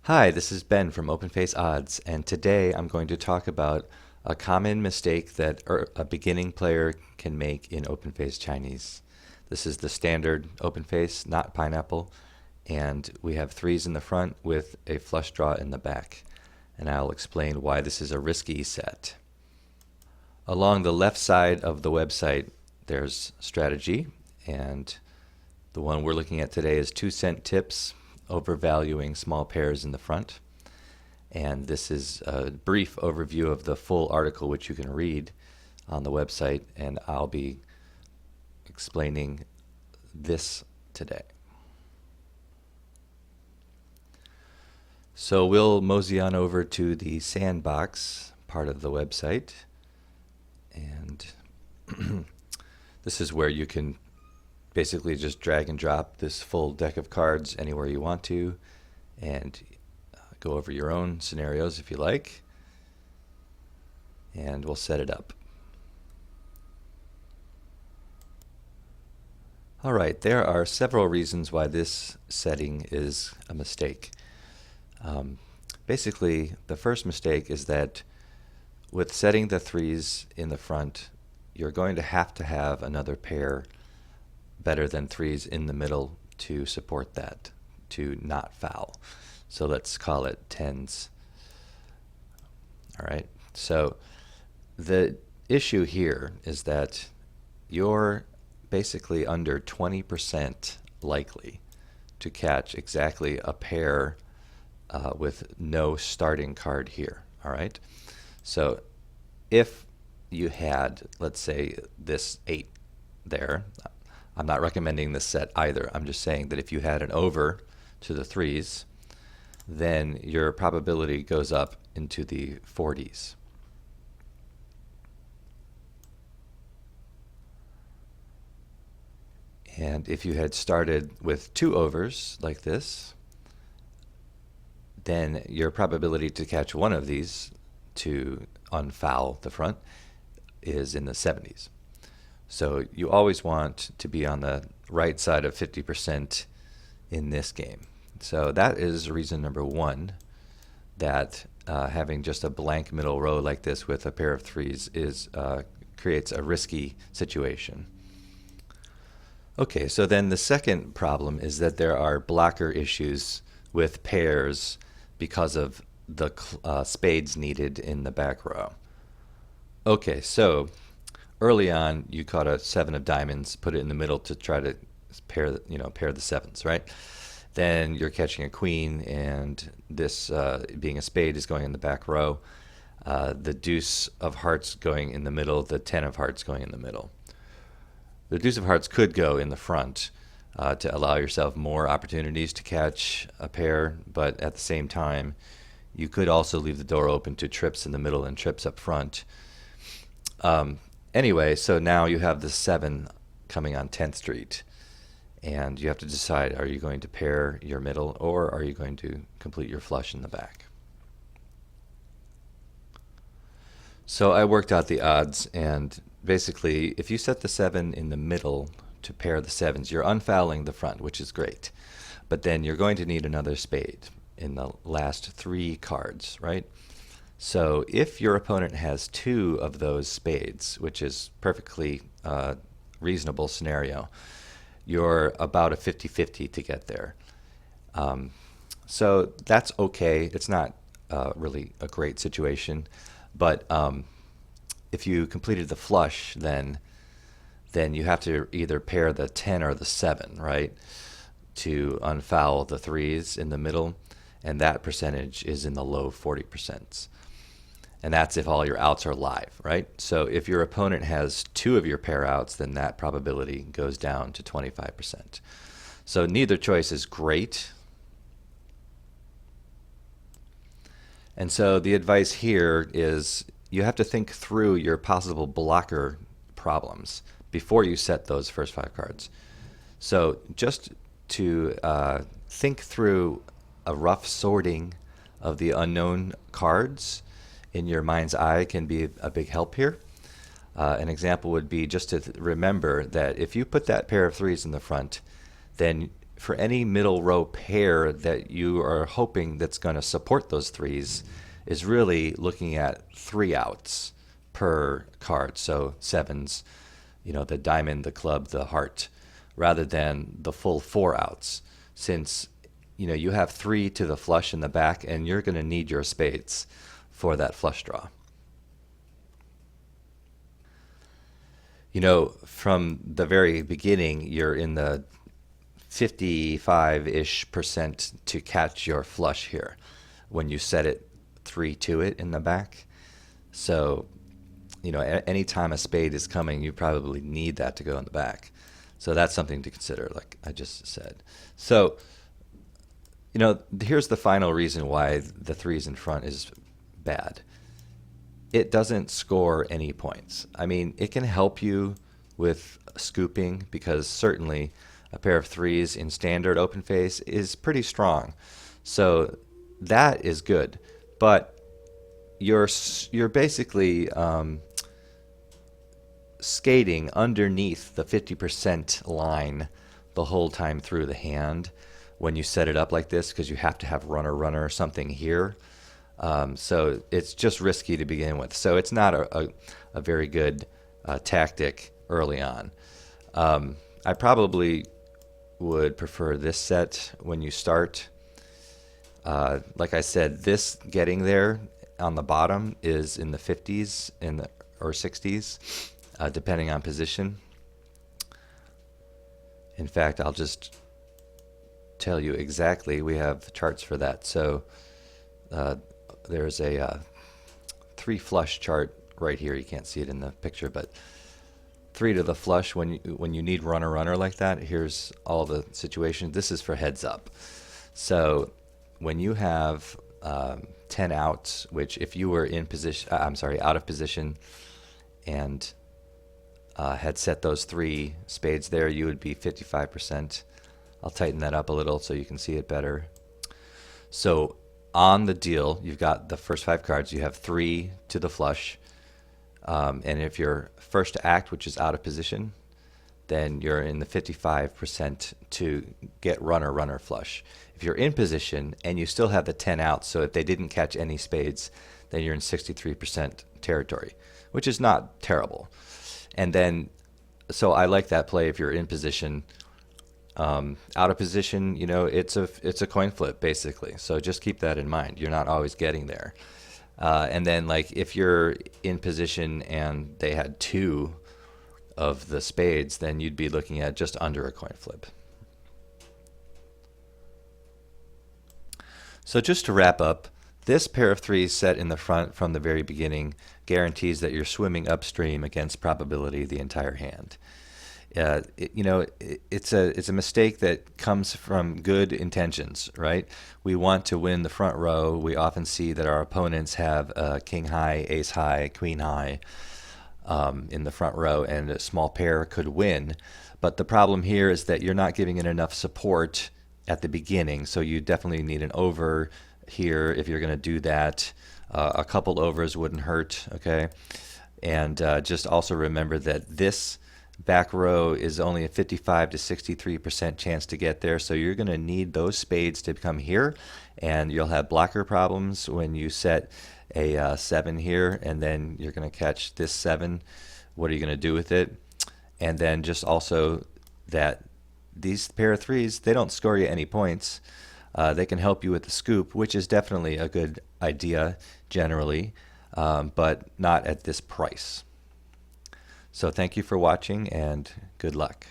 Hi, this is Ben from OpenFace Odds, and today I'm going to talk about a common mistake that a beginning player can make in OpenFace Chinese. This is the standard OpenFace, not Pineapple, and we have threes in the front with a flush draw in the back. And I'll explain why this is a risky set. Along the left side of the website, there's strategy, and the one we're looking at today is 2-cent tips overvaluing small pairs in the front. And this is a brief overview of the full article, which you can read on the website, and I'll be explaining this today. So we'll mosey on over to the sandbox part of the website, and this is where you can basically just drag and drop this full deck of cards anywhere you want to, and go over your own scenarios if you like, and we'll set it up. All right, there are several reasons why this setting is a mistake. Basically, the first mistake is that with setting the threes in the front, you're going to have another pair better than threes in the middle to support that, to not foul. So let's call it tens. All right, so the issue here is that you're basically under 20% likely to catch exactly a pair with no starting card here. All right, so if you had, let's say, this 8 there, I'm not recommending this set either. I'm just saying that if you had an over to the threes, then your probability goes up into the 40s. And if you had started with 2 overs like this, then your probability to catch one of these to unfoul the front is in the 70s. So you always want to be on the right side of 50% in this game. So that is reason number one, that having just a blank middle row like this with a pair of threes creates a risky situation. Okay, so then the second problem is that there are blocker issues with pairs because of the spades needed in the back row. Okay, so early on you caught a 7 of diamonds, put it in the middle to try to pair the sevens, right? Then you're catching a queen, and this being a spade is going in the back row. The deuce of hearts going in the middle, the 10 of hearts going in the middle. The deuce of hearts could go in the front to allow yourself more opportunities to catch a pair, but at the same time, you could also leave the door open to trips in the middle and trips up front. Anyway, so now you have the 7 coming on 10th Street, and you have to decide, are you going to pair your middle or are you going to complete your flush in the back? So I worked out the odds, and basically if you set the 7 in the middle to pair the sevens, you're unfouling the front, which is great, but then you're going to need another spade in the last 3 cards, right? So if your opponent has 2 of those spades, which is perfectly reasonable scenario, you're about a 50-50 to get there. So that's okay. It's not really a great situation, but if you completed the flush, then you have to either pair the 10 or the 7, right, to unfoul the threes in the middle, and that percentage is in the low 40%. And that's if all your outs are live, right? So if your opponent has 2 of your pair outs, then that probability goes down to 25%. So neither choice is great. And so the advice here is you have to think through your possible blocker problems before you set those first 5 cards. So just to think through a rough sorting of the unknown cards in your mind's eye can be a big help here. An example would be just to remember that if you put that pair of threes in the front, then for any middle row pair that you are hoping that's going to support those threes is really looking at 3 outs per card. So sevens, the diamond, the club, the heart, rather than the full 4 outs, since you have 3 to the flush in the back, and you're going to need your spades for that flush draw. From the very beginning, you're in the 55-ish% to catch your flush here when you set it 3 to it in the back. So, anytime a spade is coming, you probably need that to go in the back. So that's something to consider, like I just said. So, here's the final reason why the threes in front is bad. It doesn't score any points. I mean, it can help you with scooping, because certainly a pair of threes in standard open face is pretty strong. So that is good. But you're basically skating underneath the 50% line the whole time through the hand when you set it up like this, because you have to have runner or something here. So it's just risky to begin with. So it's not a very good tactic early on. I probably would prefer this set when you start. Like I said, this getting there on the bottom is in the 50s or 60s, depending on position. In fact, I'll just tell you exactly. We have charts for that. So there's a 3 flush chart right here. You can't see it in the picture, but 3 to the flush when you need runner like that. Here's all the situations. This is for heads up. So when you have 10 outs, which if you were in position, out of position, and had set those 3 spades there, you would be 55%. I'll tighten that up a little so you can see it better. So on the deal, you've got the first 5 cards. You have 3 to the flush. And if you're first to act, which is out of position, then you're in the 55% to get runner flush. If you're in position and you still have the 10 outs, so if they didn't catch any spades, then you're in 63% territory, which is not terrible. And then, so I like that play if you're in position. Out of position, it's a coin flip basically. So just keep that in mind. You're not always getting there. And then, like, if you're in position and they had 2 of the spades, then you'd be looking at just under a coin flip. So just to wrap up, this pair of threes set in the front from the very beginning guarantees that you're swimming upstream against probability the entire hand. It's a mistake that comes from good intentions, right? We want to win the front row. We often see that our opponents have king high, ace high, queen high in the front row, and a small pair could win. But the problem here is that you're not giving it enough support at the beginning, so you definitely need an over here if you're going to do that. A couple overs wouldn't hurt, okay? And just also remember that this back row is only a 55 to 63% chance to get there, so you're going to need those spades to come here, and you'll have blocker problems when you set a 7 here, and then you're going to catch this 7. What are you going to do with it? And then just also that these pair of threes, they don't score you any points. They can help you with the scoop, which is definitely a good idea generally, but not at this price. So thank you for watching, and good luck.